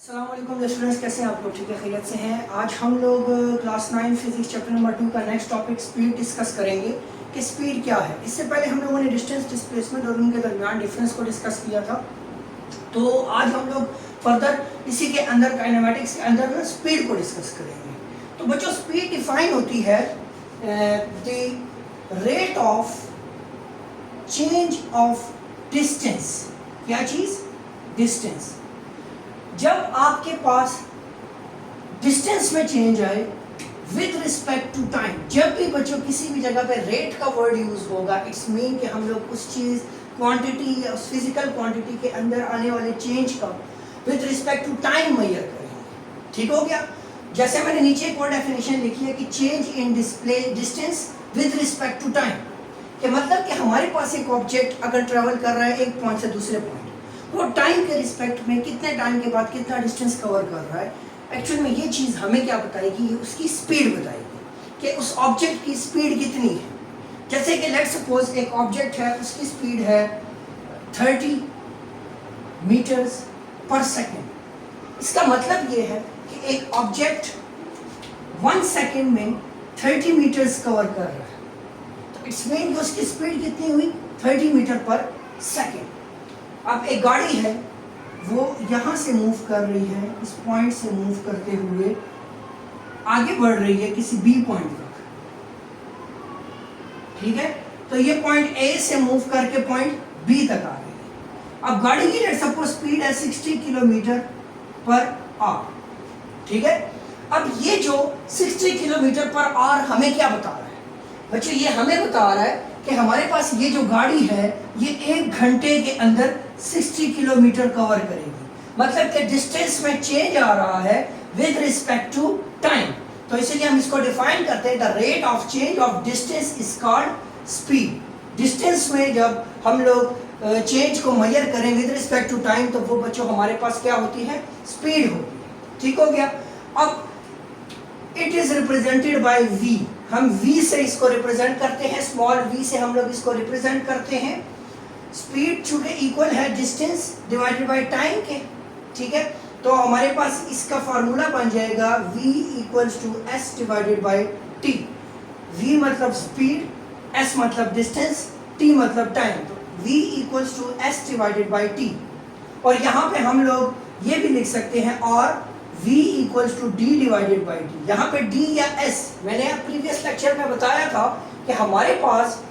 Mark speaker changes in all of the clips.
Speaker 1: अस्सलाम वालेकुम स्टूडेंट्स, कैसे हैं आप लोग? ठीक है, खैरियत से हैं। आज हम लोग क्लास 9 फिजिक्स चैप्टर नंबर 2 का नेक्स्ट टॉपिक स्पीड डिस्कस करेंगे कि स्पीड क्या है। इससे पहले हम लोगों ने डिस्टेंस, डिस्प्लेसमेंट और उनके दरमियान डिफरेंस को डिस्कस किया था। तो आज हम लोग फर्दर इसी के अंदर काइनेमेटिक्स के अंदर ना स्पीड को डिस्कस करेंगे। तो बच्चों, स्पीड डिफाइन होती है the rate of change of distance. क्या चीज़? डिस्टेंस। जब आपके पास डिस्टेंस में चेंज आए विद रिस्पेक्ट टू टाइम, जब भी बच्चों किसी भी जगह पे रेट का वर्ड यूज होगा, इट्स मीन कि हम लोग उस चीज़ क्वांटिटी या उस फिजिकल क्वांटिटी के अंदर आने वाले चेंज का with respect to time measure करेंगे। ठीक हो गया? जैसे मैंने नीचे एक और डेफिनेशन लिखी है कि change in display distance with respect to time, के मतलब कि हमारे पास एक ऑब्जेक्ट अगर ट्रेवल कर रहा है एक पॉइंट से दूसरे पॉइंट, वो टाइम के रिस्पेक्ट में कितने टाइम के बाद कितना डिस्टेंस कवर कर रहा है, एक्चुअल में ये चीज़ हमें क्या बताएगी? ये उसकी स्पीड बताएगी कि उस ऑब्जेक्ट की स्पीड कितनी है। जैसे कि लेट्स सपोज एक ऑब्जेक्ट है, उसकी स्पीड है 30 मीटर्स पर सेकेंड। इसका मतलब ये है कि एक ऑब्जेक्ट 1 सेकेंड में 30 मीटर्स कवर कर रहा है, तो इट्स मीन कि उसकी स्पीड कितनी हुई? 30 मीटर पर सेकेंड। अब एक गाड़ी है, वो यहाँ से मूव कर रही है, इस पॉइंट से मूव करते हुए आगे बढ़ रही है किसी बी पॉइंट तक। ठीक है, तो ये पॉइंट ए से मूव करके पॉइंट बी तक आ गई। अब गाड़ी की लेट्स सपोज स्पीड है 60 किलोमीटर पर आवर। ठीक है, अब ये जो 60 किलोमीटर पर आवर हमें क्या बता रहा है बच्चों? ये हमें बता रहा है कि हमारे पास ये जो गाड़ी है ये 1 घंटे के अंदर 60 किलोमीटर कवर करेगी। मतलब कि डिस्टेंस में चेंज आ रहा है विद रिस्पेक्ट टू टाइम। तो इसलिए हम इसको डिफाइन करते हैं, the rate of change of distance is called speed. Distance में जब हम लोग चेंज को मेजर करें विद रिस्पेक्ट टू टाइम, तो वो बच्चों हमारे पास क्या होती है? स्पीड होती है। ठीक हो गया? अब it is represented by v। हम v से इसको रिप्रेजेंट करते हैं, स्मॉल v से हम लोग इसको रिप्रेजेंट करते हैं। स्पीड चूंकि इक्वल है डिस्टेंस डिवाइडेड बाय टाइम के। ठीक है, तो हमारे पास इसका फार्मूला बन जाएगा v equals to s divided by t। v मतलब स्पीड, s मतलब डिस्टेंस, t मतलब टाइम। तो v equals to s divided by t। और यहाँ पे हम लोग ये भी लिख सकते हैं और v equals to d divided by T. यहाँ पे d या s, मैंने प्रीवियस लेक्चर में बताया था कि हमारे पास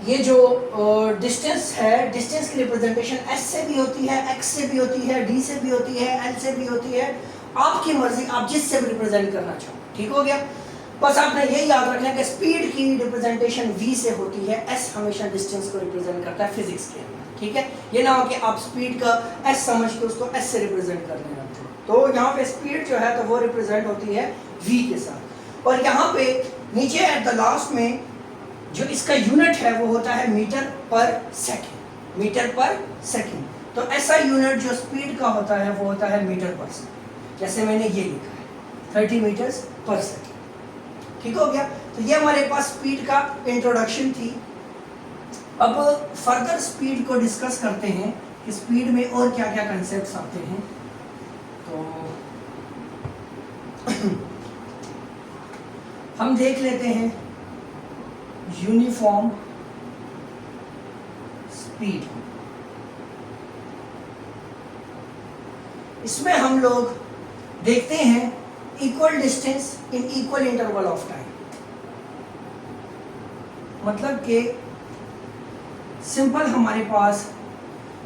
Speaker 1: ये जो डिस्टेंस है, डिस्टेंस की रिप्रेजेंटेशन s से भी होती है, x से भी होती है, d से भी होती है, l से भी होती है। आपकी मर्जी, आप जिससे भी रिप्रेजेंट करना चाहो। ठीक हो गया? बस आपने ये याद रखना है कि स्पीड की रिप्रेजेंटेशन v से होती है, s हमेशा डिस्टेंस को रिप्रेजेंट करता है फिजिक्स के अंदर। ठीक है, ये ना हो कि आप स्पीड का s समझ के उसको s से रिप्रेजेंट करने लगते हो। तो यहाँ पे स्पीड जो है तो वो रिप्रेजेंट होती है v के साथ। और यहाँ पे नीचे एट द लास्ट में जो इसका यूनिट है वो होता है मीटर पर सेकेंड। मीटर पर सेकेंड, तो ऐसा यूनिट जो स्पीड का होता है वो होता है मीटर पर सेकेंड। जैसे मैंने ये लिखा है 30 मीटर्स पर सेकेंड। ठीक हो गया? तो ये हमारे पास स्पीड का इंट्रोडक्शन थी। अब फर्दर स्पीड को डिस्कस करते हैं कि स्पीड में और क्या क्या कंसेप्ट्स आते हैं। तो हम देख लेते हैं यूनिफॉर्म स्पीड। इसमें हम लोग देखते हैं equal distance in equal interval of time. मतलब कि सिंपल हमारे पास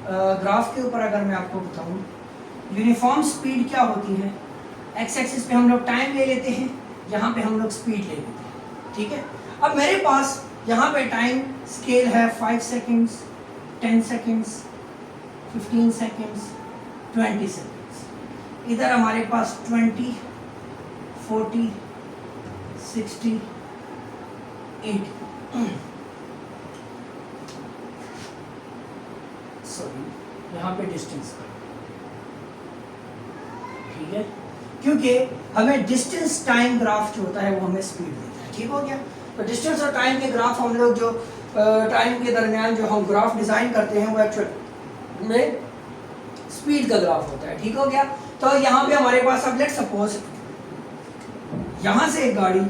Speaker 1: ग्राफ के ऊपर अगर मैं आपको बताऊं, यूनिफॉर्म स्पीड क्या होती है? एक्स एक्सिस पे हम लोग टाइम ले लेते हैं, यहाँ पे हम लोग स्पीड ले लेते हैं। ठीक है, अब मेरे पास यहाँ पे टाइम स्केल है 5 सेकेंड्स, 10 सेकेंड्स, 15 सेकेंड्स, 20 सेकेंड्स। इधर हमारे पास 20, 40, 60, 80। सॉरी, यहाँ पे डिस्टेंस। ठीक है, क्योंकि हमें डिस्टेंस टाइम ग्राफ जो होता है वो हमें स्पीड देता है। ठीक हो गया? तो डिस्टेंस और टाइम के ग्राफ हम लोग जो टाइम के दरमियान जो हम ग्राफ डिज़ाइन करते हैं वो एक्चुअल में स्पीड का ग्राफ होता है, ठीक हो गया। तो यहाँ पे हमारे पास अब लेट्स सपोज यहाँ से एक गाड़ी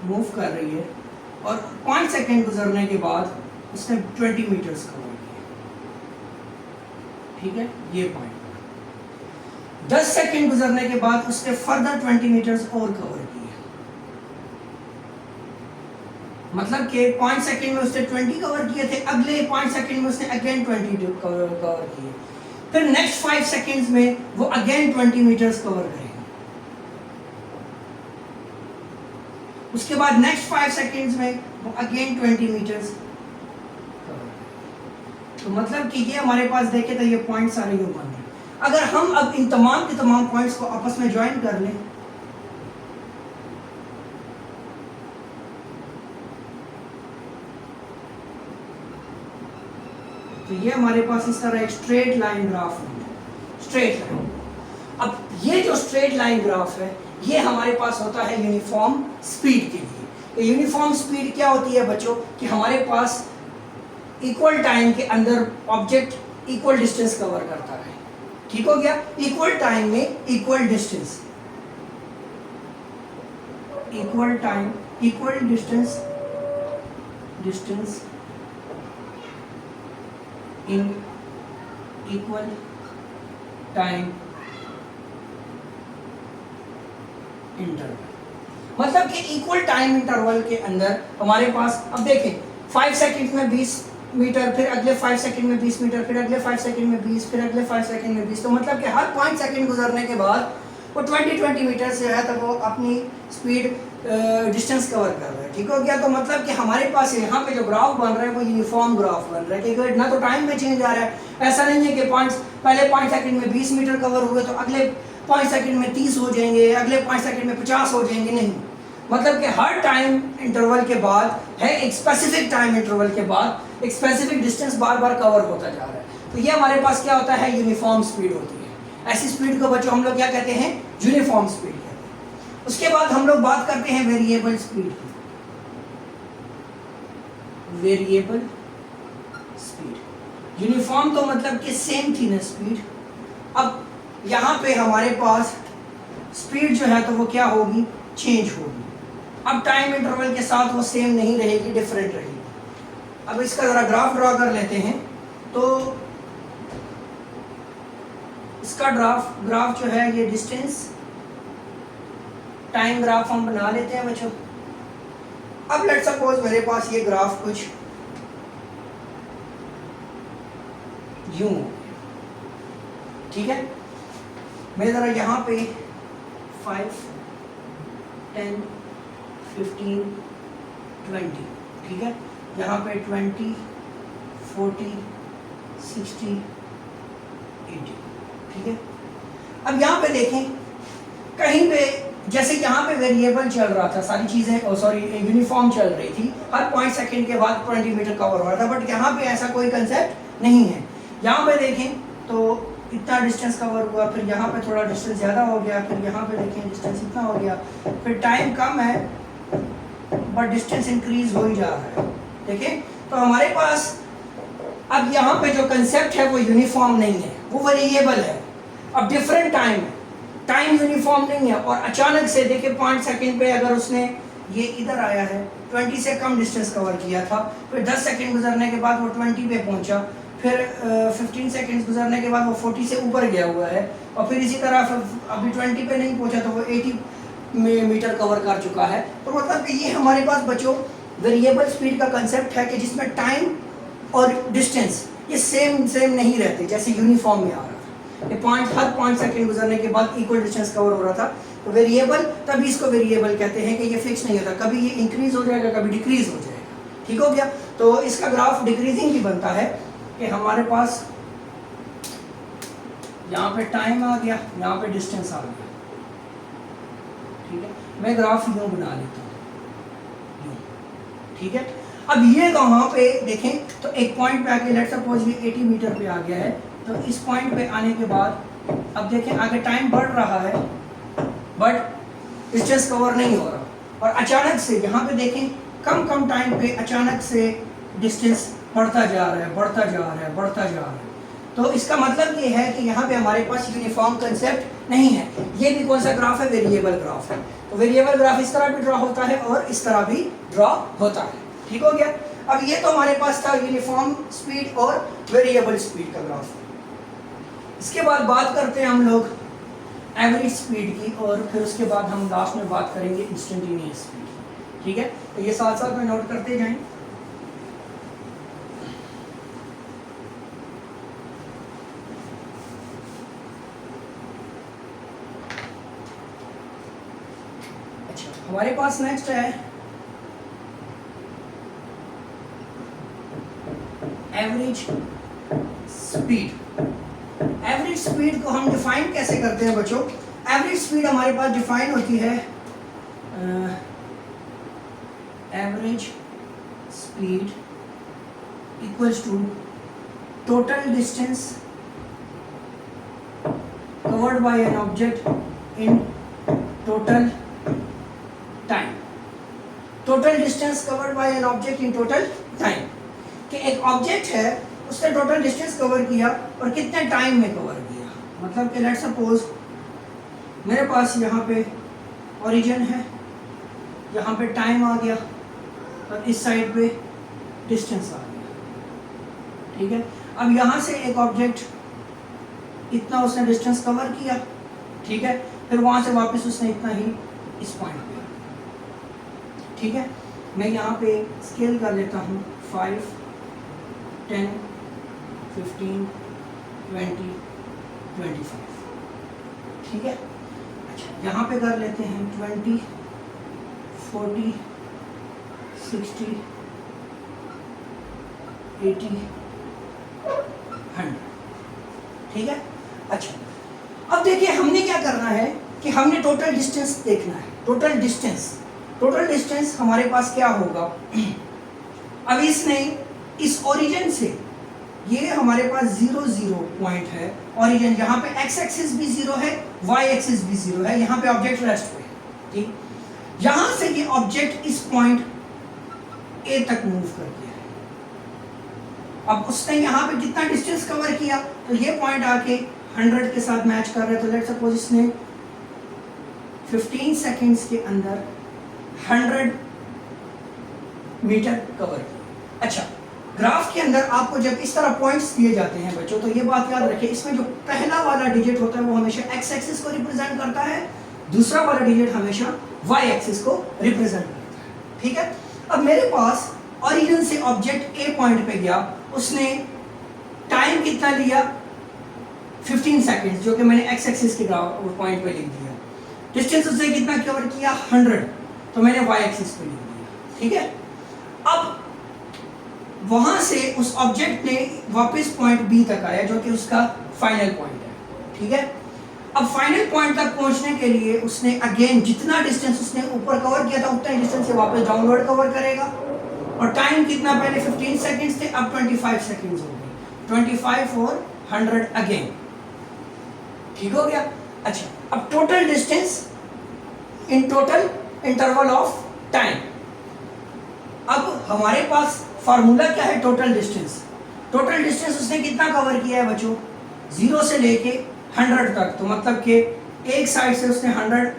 Speaker 1: मूव कर रही है और 5 सेकंड गुजरने के बाद उसने 20 मीटर्स कवर किए, ठीक है, ये पॉइंट। 10 सेकंड गुजरने के बाद उसने फर्दर 20 मीटर्स और कवर किए, मतलब कि 5 सेकंड में उसने 20 कवर किए थे, अगले 5 सेकंड में उसने अगेन 20 कवर किए, फिर नेक्स्ट 5 सेकंड्स में वो अगेन 20 मीटर्स कवर करेंगे, उसके बाद नेक्स्ट 5 सेकंड्स में वो अगेन 20 मीटर्स कवर करेंगे। तो मतलब कि ये हमारे पास देखे तो ये पॉइंट सारे यूं बन रहे हैं। अगर हम अब इन तमाम के तमाम पॉइंट्स को आपस में ज्वाइन कर लें, तो ये हमारे पास इस तरह एक स्ट्रेट लाइन ग्राफ है, स्ट्रेट लाइन। अब ये जो स्ट्रेट लाइन ग्राफ है ये हमारे पास होता है यूनिफॉर्म स्पीड के लिए। यूनिफॉर्म स्पीड क्या होती है बच्चों, कि हमारे पास इक्वल टाइम के अंदर ऑब्जेक्ट इक्वल डिस्टेंस कवर करता है, ठीक हो गया। इक्वल टाइम में equal distance, equal time equal distance, distance in equal time interval, मतलब कि इक्वल टाइम इंटरवल के अंदर हमारे पास, अब देखें 5 सेकंड में 20 मीटर, फिर अगले 5 सेकंड में 20 मीटर, फिर अगले 5 सेकंड में 20, फिर अगले 5 सेकंड में 20, तो मतलब कि हर 5 सेकंड गुजरने के बाद वो 20 मीटर से है तो वो अपनी स्पीड डिस्टेंस कवर कर रहा है, ठीक हो गया। तो मतलब कि हमारे पास यहाँ पे जो ग्राफ बन रहा है वो यूनिफॉर्म ग्राफ बन रहा है, क्योंकि ना तो टाइम में चेंज आ रहा है, ऐसा नहीं है कि पहले 5 सेकंड में 20 मीटर कवर हुए तो अगले 5 सेकंड में 30 हो जाएंगे, अगले 5 सेकंड में 50 हो जाएंगे, नहीं। मतलब कि हर टाइम इंटरवल के बाद है, एक स्पेसिफिक टाइम इंटरवल के बाद एक स्पेसिफिक डिस्टेंस बार बार कवर होता जा रहा है। तो ये हमारे पास क्या होता है, यूनिफॉर्म स्पीड होती है। ऐसी स्पीड को बच्चों हम लोग क्या कहते हैं, यूनिफॉर्म स्पीड कहते हैं। उसके बाद हम लोग बात करते हैं वेरिएबल स्पीड की। वेरिएबल स्पीड, यूनिफॉर्म तो मतलब कि सेम थी ना स्पीड। अब यहाँ पे हमारे पास स्पीड जो है तो वो क्या होगी, चेंज होगी। अब टाइम इंटरवल के साथ वो सेम नहीं रहेगी, डिफरेंट रहेगी। अब इसका जरा ग्राफ ड्रॉ कर लेते हैं। तो इसका ग्राफ जो है ये डिस्टेंस टाइम ग्राफ हम बना लेते हैं बच्चों। अब लेट सपोज मेरे पास ये ग्राफ कुछ यूं, ठीक है। मैं ज़रा यहाँ पे 5, 10, 15, 20, ठीक है, यहाँ पे 20, 40, 60, 80, ठीक है। अब यहाँ पे देखें, कहीं पे जैसे यहाँ पे वेरिएबल चल रहा था, सारी चीज़ें सॉरी यूनिफॉर्म चल रही थी, हर 5 सेकंड के बाद 20 मीटर कवर हो रहा था, बट यहाँ पे ऐसा कोई कंसेप्ट नहीं है। यहाँ पे देखें तो इतना डिस्टेंस कवर हुआ, फिर यहाँ पे थोड़ा डिस्टेंस ज़्यादा हो गया, फिर यहाँ पे देखें डिस्टेंस इतना हो गया, फिर टाइम कम है बट डिस्टेंस इंक्रीज हो ही जा रहा है। देखें तो हमारे पास अब यहाँ पे जो कंसेप्ट है वो यूनिफॉर्म नहीं है, वो वेरिएबल है। अब डिफरेंट टाइम है, टाइम यूनिफॉर्म नहीं है, और अचानक से देखिए 5 सेकंड पे अगर उसने ये इधर आया है, 20 से कम डिस्टेंस कवर किया था, फिर 10 सेकंड गुजरने के बाद वो 20 पे पहुंचा, फिर 15 सेकंड्स गुजरने के बाद वो 40 से ऊपर गया हुआ है, और फिर इसी तरह अभी 20 पे नहीं पहुंचा तो वो 80 मीटर कवर कर चुका है। तो मतलब कि ये हमारे पास बच्चों वेरिएबल स्पीड का कंसेप्ट है कि जिसमें टाइम और डिस्टेंस ये सेम नहीं रहते, जैसे यूनिफॉर्म में आ रहा था, ये हर 5 सेकंड गुजरने के बाद इक्वल डिस्टेंस कवर हो रहा था। तो वेरिएबल, तभी इसको वेरिएबल कहते हैं कि ये फिक्स नहीं होता, कभी ये इंक्रीज हो जाएगा, कभी डिक्रीज हो जाएगा, ठीक हो गया। तो इसका ग्राफ डिक्रीजिंग भी बनता है कि हमारे पास यहाँ पे टाइम आ गया, यहाँ पे डिस्टेंस आ गया, ठीक है। मैं ग्राफ यूँ बना लेता हूँ, ठीक है। अब ये वहाँ पे देखें तो एक पॉइंट पे आके लेट्स सपोज ये 80 मीटर पे आ गया है, तो इस पॉइंट पे आने के बाद अब देखें आगे टाइम बढ़ रहा है बट डिस्टेंस कवर नहीं हो रहा, और अचानक से यहाँ पे देखें कम टाइम पे अचानक से डिस्टेंस बढ़ता जा रहा है, बढ़ता जा रहा है, बढ़ता जा रहा है। तो इसका मतलब ये है कि यहाँ पे हमारे पास यूनिफॉर्म कंसेप्ट नहीं है। ये भी कौन सा ग्राफ है? वेरिएबल ग्राफ है। तो वेरिएबल ग्राफ इस तरह भी ड्रॉ होता है और इस तरह भी ड्रॉ होता है। ठीक हो गया। अब ये तो हमारे पास था यूनिफॉर्म स्पीड और वेरिएबल स्पीड का ग्राफ। इसके बाद बात करते हैं हम लोग एवरेज स्पीड की, और फिर उसके बाद हम लास्ट में बात करेंगे इंस्टेंटेनियस स्पीड। ठीक है, तो ये साथ साथ में नोट करते जाएं। अच्छा, हमारे पास नेक्स्ट है एवरेज स्पीड। एवरेज स्पीड को हम डिफाइन कैसे करते हैं बच्चों? एवरेज स्पीड हमारे पास डिफाइन होती है average speed equals to total distance covered by an object in total time. Total distance covered by an object in total time, कि एक ऑब्जेक्ट है उसने टोटल डिस्टेंस कवर किया और कितने टाइम में कवर किया। मतलब कि लेट्स सपोज मेरे पास यहाँ पे ओरिजिन है, यहाँ पे टाइम आ गया और इस साइड पे डिस्टेंस आ गया। ठीक है, अब यहाँ से एक ऑब्जेक्ट इतना उसने डिस्टेंस कवर किया, ठीक है, फिर वहाँ से वापस उसने इतना ही इस पॉइंट पे। ठीक है, मैं यहाँ पे स्केल कर लेता हूँ 5, 10, 15, 20, 25। ठीक है, अच्छा यहाँ पे कर लेते हैं 20, 40, 60, 80, 100। ठीक है, अच्छा अब देखिए हमने क्या करना है कि हमने टोटल डिस्टेंस देखना है। टोटल डिस्टेंस हमारे पास क्या होगा? अब इसने इस ओरिजिन से, ये हमारे पास 0 0 पॉइंट है ओरिजिन, यहाँ पे x एक्सिस भी 0 है, y एक्सिस भी 0 है, यहाँ पे ऑब्जेक्ट रेस्ट पे है। ठीक, यहाँ से ये ऑब्जेक्ट इस पॉइंट A तक मूव कर गया है। अब उसने यहाँ पे कितना डिस्टेंस कवर किया? तो ये पॉइंट आके 100 के साथ मैच कर रहा है। तो लेट्स सपोज इसने 15 सेकेंड्स के अंदर 100 मीटर कवर किया। अच्छा, ग्राफ के अंदर आपको जब इस तरह पॉइंट्स दिए जाते हैं बच्चों, तो ये बात याद रखें, इसमें जो पहला वाला डिजिट होता है वो हमेशा x एक्सिस को रिप्रेजेंट करता है, दूसरा वाला डिजिट हमेशा y एक्सिस को रिप्रेजेंट करता है। ठीक है, अब मेरे पास ओरिजिन से ऑब्जेक्ट A पॉइंट पे गया, उसने टाइम कितना लिया? 15 सेकेंड्स, जो कि मैंने x एक्सिस के पॉइंट पे लिख दिया। डिस्टेंस उसने कितना कवर किया? 100, तो मैंने y एक्सिस पे लिख दिया। ठीक है, अब वहां से उस ऑब्जेक्ट ने वापस पॉइंट बी तक आया, जो कि उसका फाइनल पॉइंट है। ठीक है, अब फाइनल पॉइंट तक पहुंचने के लिए उसने अगेन जितना डिस्टेंस उसने ऊपर कवर किया था उतना ही डिस्टेंस से वापस डाउनवर्ड कवर करेगा। और टाइम कितना? पहले 15 सेकंड्स थे, अब 25 सेकंड्स हो गए। 25 और 100 अगेन। ठीक हो गया। अच्छा, अब total distance in total interval of time. अब हमारे पास फार्मूला क्या है? टोटल डिस्टेंस उसने कितना कवर किया है बच्चों? 0 से लेके 100 तक। तो मतलब कि एक साइड से उसने 100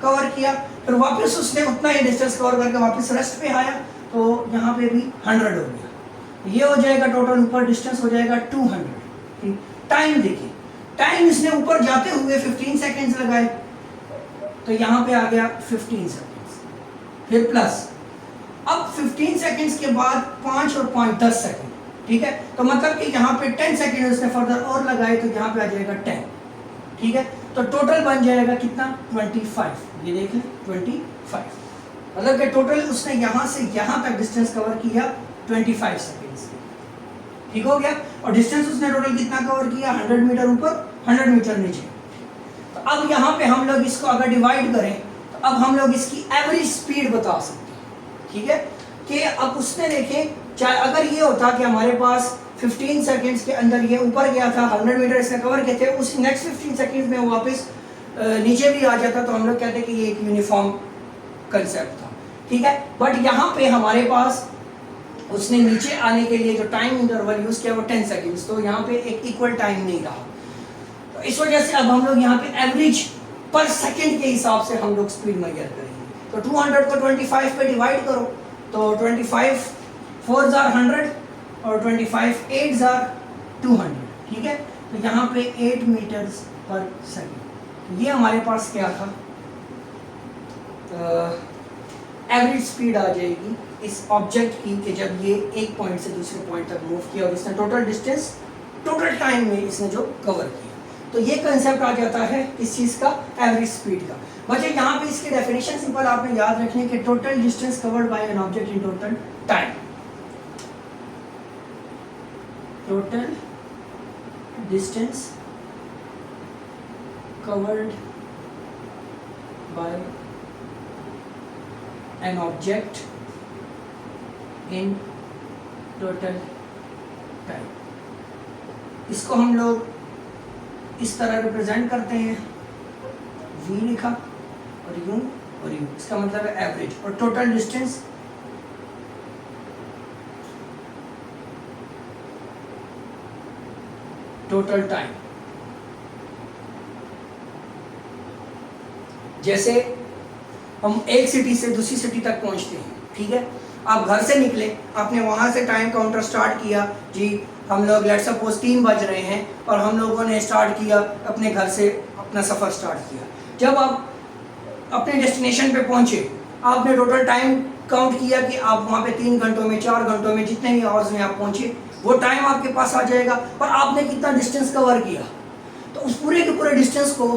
Speaker 1: कवर किया, फिर वापस उसने उतना ही डिस्टेंस कवर करके वापस रेस्ट पे आया, तो यहाँ पे भी 100 हो गया। ये हो जाएगा टोटल, ऊपर डिस्टेंस हो जाएगा 200। टाइम देखिए, टाइम इसने ऊपर जाते हुए 15 सेकेंड्स लगाए, तो यहाँ पे आ गया 15 सेकेंड्स, फिर प्लस अब 15 सेकेंड्स के बाद 5 और 5 10 सेकेंड। ठीक है, तो मतलब कि यहाँ पे 10 सेकेंड उसने फर्दर और लगाए, तो यहाँ पे आ जाएगा 10। ठीक है, तो टोटल बन जाएगा कितना? 25। ये देख लें 25, मतलब कि टोटल उसने यहाँ से यहाँ तक डिस्टेंस कवर किया 25 सेकेंड्स। ठीक हो गया। और डिस्टेंस उसने टोटल कितना कवर किया? 100 मीटर ऊपर, 100 मीटर नीचे। तो अब यहाँ पे हम लोग इसको अगर डिवाइड करें, तो अब हम लोग इसकी एवरेज स्पीड बता सकते हैं। ठीक है, कि अब उसने देखें, चाहे अगर ये होता कि हमारे पास 15 सेकंड्स के अंदर ये ऊपर गया था, 100 मीटर इसने कवर किए थे, उस नेक्स्ट 15 सेकंड्स में वापस नीचे भी आ जाता, तो हम लोग कहते हैं कि ये एक यूनिफॉर्म कंसेप्ट था। ठीक है, बट यहाँ पे हमारे पास उसने नीचे आने के लिए जो टाइम इंटरवल यूज किया वो 10 सेकेंड्स, तो यहाँ पे एक इक्वल टाइम नहीं रहा। तो इस वजह से अब हम लोग यहाँ पे एवरेज पर सेकंड के हिसाब से हम लोग स्पीड मेजर करेंगे। तो 200 को 25 पे डिवाइड करो, तो 25 4 जार 100 और 25 8 जार 200, ठीक है। तो यहाँ पे 8 मीटर्स पर सेकंड, ये हमारे पास क्या था, एवरेज स्पीड आ जाएगी इस ऑब्जेक्ट की कि जब ये एक पॉइंट से दूसरे पॉइंट तक मूव किया और इसने टोटल डिस्टेंस टोटल टाइम में इसने जो कवर किया। तो ये कंसेप्ट आ जाता है इस चीज़ का, एवरेज स्पीड का। बच्चे यहाँ पे इसकी डेफिनेशन सिंपल आपने याद रखनी है कि total distance covered by an object in total time. Total distance covered by an object in total time. इसको हम लोग इस तरह रिप्रेजेंट करते हैं, v लिखा और u और u, इसका मतलब है एवरेज, और टोटल डिस्टेंस टोटल टाइम। जैसे हम एक सिटी से दूसरी सिटी तक पहुंचते हैं, ठीक है, आप घर से निकले, आपने वहां से टाइम काउंटर स्टार्ट किया जी, हम लोग लेट्स सपोज 3 बज रहे हैं और हम लोगों ने स्टार्ट किया अपने घर से अपना सफ़र स्टार्ट किया। जब आप अपने डेस्टिनेशन पे पहुंचे, आपने टोटल टाइम काउंट किया कि आप वहाँ पे 3 घंटों में 4 घंटों में जितने भी आवर्स में आप पहुंचे, वो टाइम आपके पास आ जाएगा। पर आपने कितना डिस्टेंस कवर किया, तो उस पूरे के पूरे डिस्टेंस को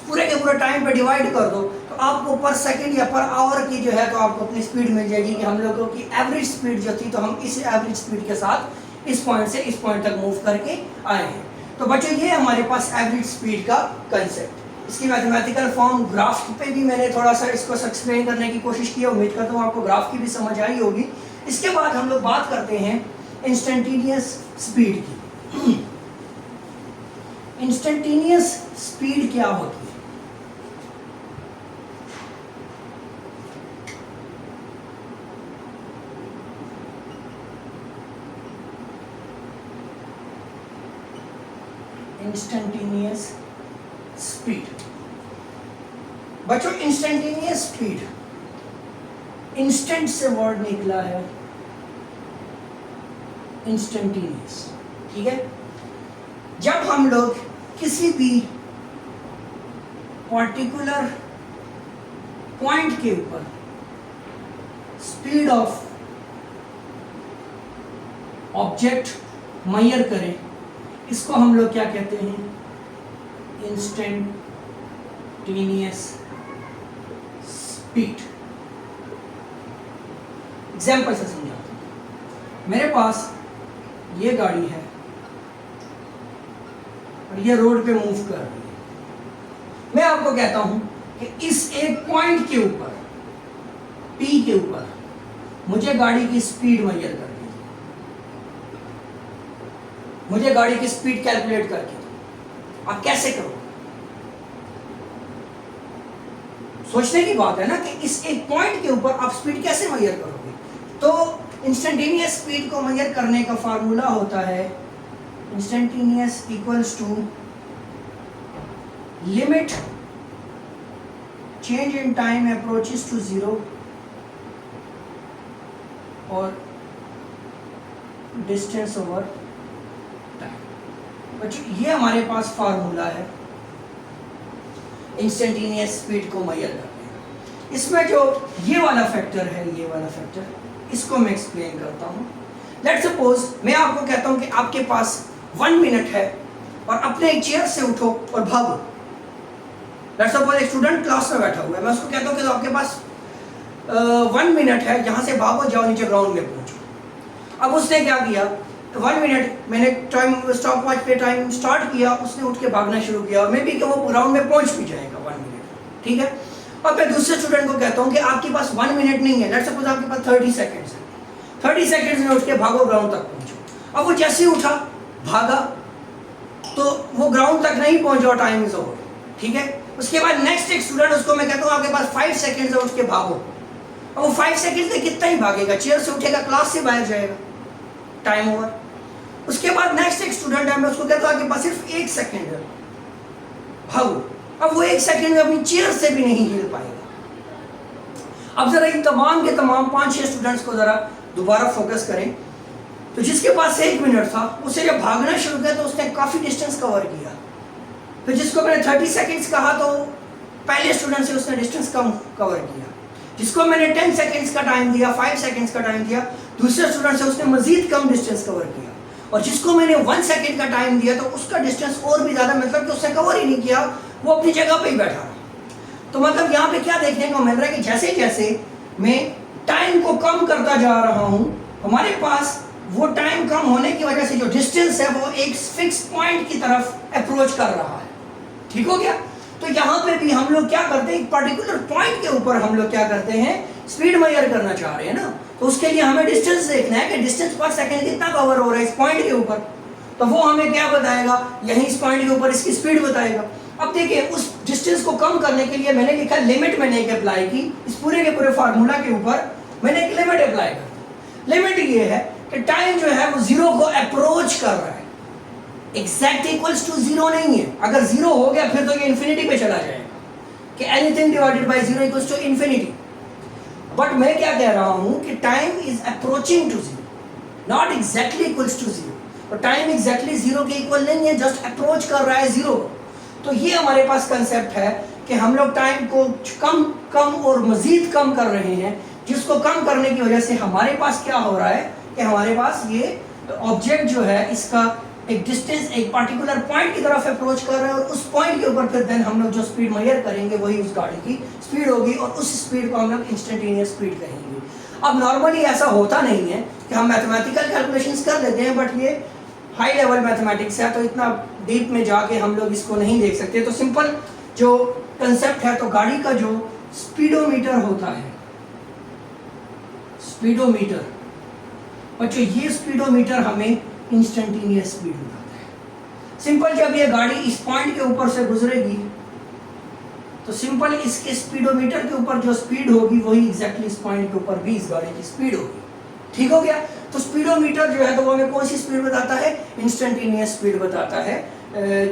Speaker 1: पूरे के पूरे टाइम पे डिवाइड कर दो, तो आपको पर सेकंड या पर आवर की जो है तो आपको अपनी स्पीड मिल जाएगी कि हम लोगों की एवरेज स्पीड जो थी, तो हम इस एवरेज स्पीड के साथ इस पॉइंट से इस पॉइंट तक मूव करके आए हैं। तो बच्चों ये हमारे पास एवरेज स्पीड का कंसेप्ट। इसकी मैथमेटिकल फॉर्म ग्राफ पे भी मैंने थोड़ा सा इसको एक्सप्लेन करने की कोशिश की, उम्मीद करता हूँ आपको ग्राफ की भी समझ आई होगी। इसके बाद हम लोग बात करते हैं इंस्टेंटेनियस स्पीड की। इंस्टेंटेनियस स्पीड क्या होती है? इंस्टेंटेनियस स्पीड, बच्चों इंस्टेंटेनियस स्पीड, इंस्टेंट से वर्ड निकला है इंस्टेंटेनियस, ठीक है। जब हम लोग किसी भी पर्टिकुलर पॉइंट के ऊपर स्पीड ऑफ ऑब्जेक्ट मेजर करें, इसको हम लोग क्या कहते हैं? Instantaneous speed. एग्जाम्पल से समझाता हूं। मेरे पास ये गाड़ी है और ये रोड पे मूव कर रही है। मैं आपको कहता हूं कि इस एक पॉइंट के ऊपर P के ऊपर मुझे गाड़ी की स्पीड मेजर करनी है, मुझे गाड़ी की स्पीड कैलकुलेट करके दो। आप कैसे करोगे? सोचने की बात है ना कि इस एक पॉइंट के ऊपर आप स्पीड कैसे मेजर करोगे? तो इंस्टेंटेनियस स्पीड को मेजर करने का फार्मूला होता है instantaneous equals to limit change in time approaches to 0 और डिस्टेंस ओवर टाइम। बच्चों ये हमारे पास फार्मूला है इंस्टेंटेनियस स्पीड को मेजर करने का। इसमें जो ये वाला फैक्टर है, ये वाला फैक्टर, इसको मैं एक्सप्लेन करता हूँ। लेट्स सपोज मैं आपको कहता हूँ कि आपके पास 1 मिनट है और अपने एक चेयर से उठो और भागो। लेट्स सपोज एक स्टूडेंट क्लास में बैठा हुआ है, मैं उसको कहता हूँ कि आपके पास 1 मिनट है, यहाँ से भागो, जाओ नीचे ग्राउंड में पहुँचो। अब उसने क्या किया, 1 मिनट मैंने टाइम स्टॉप वॉच पे टाइम स्टार्ट किया, उसने उठ के भागना शुरू किया और मे बी कि वो ग्राउंड में पहुँच भी जाएगा 1 मिनट, ठीक है। और मैं दूसरे स्टूडेंट को कहता हूँ कि आपके पास 1 मिनट नहीं है, लेट्स सपोज आपके पास 30 सेकेंड्स है, 30 सेकेंड्स में उठ के भागो, ग्राउंड तक पहुँचो। अब वो जैसे ही उठा भागा तो वो ग्राउंड तक नहीं पहुँचा, टाइम इज ओवर, ठीक है। उसके बाद नेक्स्ट एक स्टूडेंट, उसको मैं कहता हूँ आपके पास 5 सेकेंड्स है, उठ के भागो। अब वो 5 सेकंड में कितना ही भागेगा, चेयर से उठेगा, क्लास से बाहर जाएगा, टाइम ओवर। उसके बाद नेक्स्ट एक स्टूडेंट है, मैं उसको कहता हूँ आपके पास सिर्फ 1 सेकंड है, भागो। अब वो 1 सेकंड में अपनी चेयर से भी नहीं हिल पाएगा। अब जरा इन तमाम के तमाम 5-6 स्टूडेंट्स को जरा दोबारा फोकस करें। तो जिसके पास 1 मिनट था, उसे जब भागना शुरू किया तो उसने काफ़ी डिस्टेंस कवर किया। फिर जिसको मैंने 30 सेकेंड्स कहा तो पहले स्टूडेंट से उसने डिस्टेंस कम कवर किया। जिसको मैंने 10 सेकेंड्स का टाइम दिया, 5 सेकेंड्स का टाइम दिया, दूसरे स्टूडेंट से उसने मजीद कम डिस्टेंस कवर किया। और जिसको मैंने 1 सेकेंड का टाइम दिया तो उसका डिस्टेंस और भी ज़्यादा, मतलब कि उसने कवर ही नहीं किया, वो अपनी जगह पर ही बैठा रहा। तो मतलब यहाँ पे क्या देखने को मिल रहा है कि जैसे जैसे मैं टाइम को कम करता जा रहा हूँ, हमारे पास वो टाइम कम होने की वजह से जो डिस्टेंस है वो एक फिक्स पॉइंट की तरफ अप्रोच कर रहा है। ठीक हो गया? तो यहाँ पे भी हम लोग क्या करते हैं, एक पर्टिकुलर पॉइंट के ऊपर हम लोग क्या करते हैं, स्पीड मेजर करना चाह रहे हैं ना। तो उसके लिए हमें डिस्टेंस देखना है कि डिस्टेंस पर सेकंड कितना कवर हो रहा है इस पॉइंट के ऊपर। तो वो हमें क्या बताएगा, यहीं इस पॉइंट के ऊपर इसकी स्पीड बताएगा। अब देखिए, उस डिस्टेंस को कम करने के लिए मैंने लिखा लिमिट, मैंने एक अप्लाई की इस पूरे के पूरे फार्मूला के ऊपर, मैंने एक लिमिट अप्लाई कर। लिमिट ये है कि टाइम जो है वो 0 को अप्रोच कर रहा है, एग्जैक्ट इक्वल्स टू 0 नहीं है। अगर 0 हो गया फिर तो ये इन्फिनिटी पे चला जाएगा कि anything divided by 0 equals to infinity. But मैं क्या कह रहा हूं कि time is approaching to 0, not exactly equals to 0। तो टाइम एग्जैक्टली 0 के इक्वल नहीं है, जस्ट अप्रोच कर रहा है 0। तो ये हमारे पास कंसेप्ट है कि हम लोग टाइम को कम कम और मजीद कम कर रहे हैं, जिसको कम करने की वजह से हमारे पास क्या हो रहा है कि हमारे पास ये ऑब्जेक्ट जो है इसका एक डिस्टेंस एक पर्टिकुलर पॉइंट की तरफ अप्रोच कर रहे हैं, और उस पॉइंट के ऊपर फिर देन हम लोग जो स्पीड मेजर करेंगे वही उस गाड़ी की स्पीड होगी, और उस स्पीड को हम लोग इंस्टेंटेनियस स्पीड कहेंगे। अब नॉर्मली ऐसा होता नहीं है कि हम मैथमेटिकल कैलकुलेशंस कर लेते हैं, बट ये हाई लेवल मैथमेटिक्स है तो इतना डीप में जाके हम लोग इसको नहीं देख सकते। तो सिंपल जो कंसेप्ट है, तो गाड़ी का जो स्पीडोमीटर होता है, स्पीडोमीटर, और जो ये स्पीडोमीटर हमें इंस्टेंटेनियस स्पीड बताता है। सिंपल, जब ये गाड़ी इस पॉइंट के ऊपर से गुजरेगी तो सिंपल इसके स्पीडोमीटर के ऊपर जो स्पीड होगी वही एग्जैक्टली इस पॉइंट के ऊपर भी इस गाड़ी की स्पीड होगी। ठीक हो गया? तो स्पीडोमीटर जो है तो वो हमें कौन सी स्पीड बताता है, इंस्टेंटेनियस स्पीड बताता है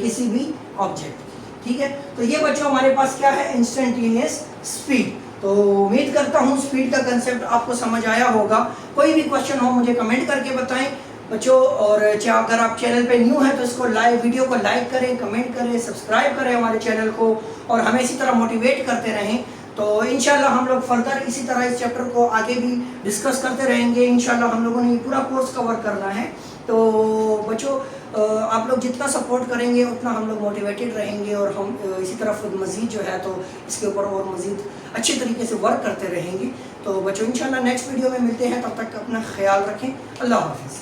Speaker 1: किसी भी ऑब्जेक्ट की। ठीक है? तो ये बच्चों हमारे पास क्या है, इंस्टेंटेनियस स्पीड। तो उम्मीद करता हूँ स्पीड का कंसेप्ट आपको समझ आया होगा। कोई भी क्वेश्चन हो मुझे कमेंट करके बताएं बच्चों, और अगर आप चैनल पे न्यू हैं तो इसको वीडियो को लाइक करें, कमेंट करें, सब्सक्राइब करें हमारे चैनल को, और हमें इसी तरह मोटिवेट करते रहें। तो इंशाल्लाह हम लोग फर्दर इसी तरह इस चैप्टर को आगे भी डिस्कस करते रहेंगे। इंशाल्लाह हम लोगों ने ये पूरा कोर्स कवर करना है। तो बच्चों, आप लोग जितना सपोर्ट करेंगे उतना हम लोग मोटिवेटेड रहेंगे, और हम इसी तरह मज़ीद जो है तो इसके ऊपर और मज़ीद अच्छे तरीके से वर्क करते रहेंगे। तो बच्चों इंशाल्लाह नेक्स्ट वीडियो में मिलते हैं, तब तक अपना ख्याल रखें। अल्लाह हाफिज़।